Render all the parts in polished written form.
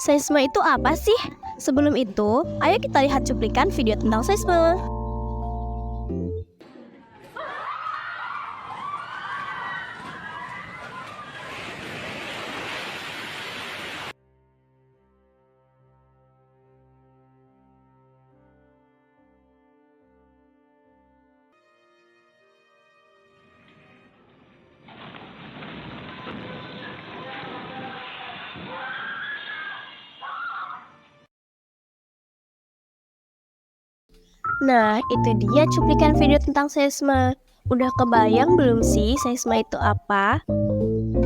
Seisme itu apa sih? Sebelum itu, ayo kita lihat cuplikan video tentang seisme. Nah, itu dia cuplikan video tentang seisme. Udah kebayang belum sih seisme itu apa?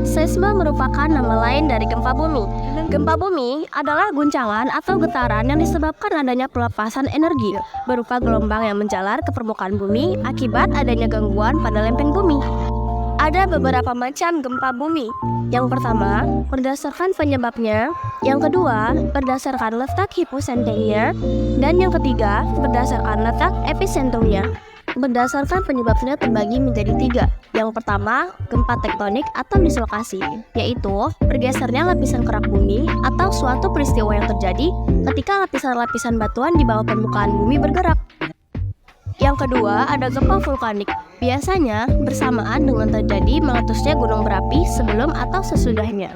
Seisme merupakan nama lain dari gempa bumi. Gempa bumi adalah guncangan atau getaran yang disebabkan adanya pelepasan energi berupa gelombang yang menjalar ke permukaan bumi akibat adanya gangguan pada lempeng bumi. Ada beberapa macam gempa bumi. Yang pertama, berdasarkan penyebabnya. Yang kedua, berdasarkan letak hiposenternya. Dan yang ketiga, berdasarkan letak episentrumnya. Berdasarkan penyebabnya terbagi menjadi 3. Yang pertama, gempa tektonik atau dislokasi, yaitu bergesernya lapisan kerak bumi atau suatu peristiwa yang terjadi ketika lapisan-lapisan batuan di bawah permukaan bumi bergerak. Yang kedua, ada gempa vulkanik. Biasanya bersamaan dengan terjadi meletusnya gunung berapi sebelum atau sesudahnya.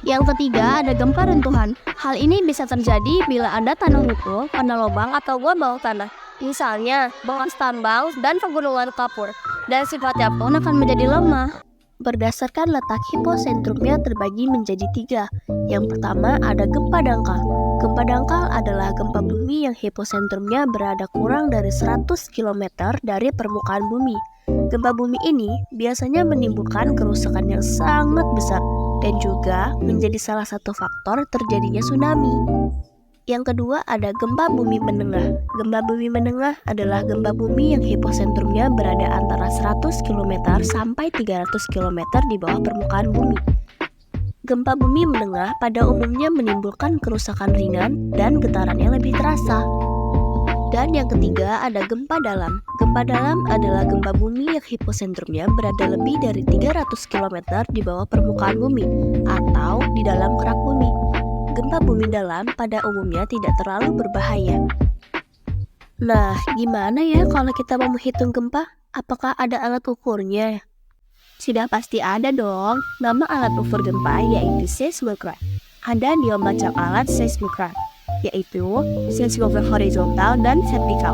Yang ketiga, ada gempa runtuhan. Hal ini bisa terjadi bila ada tanah runtuh pada lubang atau gua bawah tanah. Misalnya, bekas tambang dan pegunungan kapur. Dan sifatnya pun akan menjadi lemah. Berdasarkan letak hiposentrumnya terbagi menjadi 3. Yang pertama ada gempa dangkal. Gempa dangkal adalah gempa bumi yang hiposentrumnya berada kurang dari 100 km dari permukaan bumi. Gempa bumi ini biasanya menimbulkan kerusakan yang sangat besar dan juga menjadi salah satu faktor terjadinya tsunami. Yang kedua ada gempa bumi menengah. Gempa bumi menengah adalah gempa bumi yang hiposentrumnya berada antara 100 km sampai 300 km di bawah permukaan bumi. Gempa bumi menengah pada umumnya menimbulkan kerusakan ringan dan getarannya lebih terasa. Dan yang ketiga ada gempa dalam. Gempa dalam adalah gempa bumi yang hiposentrumnya berada lebih dari 300 km di bawah permukaan bumi atau di dalam kerak bumi. Gempa bumi dalam pada umumnya tidak terlalu berbahaya. Nah, gimana ya kalau kita mau menghitung gempa? Apakah ada alat ukurnya? Sudah pasti ada dong. Nama alat ukur gempa yaitu seismograf. Ada 2 macam alat seismograf, yaitu seismograf horizontal dan vertikal.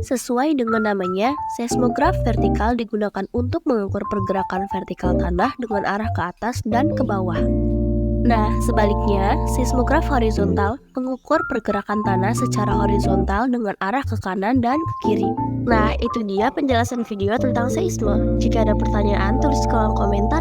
Sesuai dengan namanya, seismograf vertikal digunakan untuk mengukur pergerakan vertikal tanah dengan arah ke atas dan ke bawah. Nah, sebaliknya, seismograf horizontal mengukur pergerakan tanah secara horizontal dengan arah ke kanan dan ke kiri. Nah, itu dia penjelasan video tentang seisme. Jika ada pertanyaan, tulis di kolom komentar.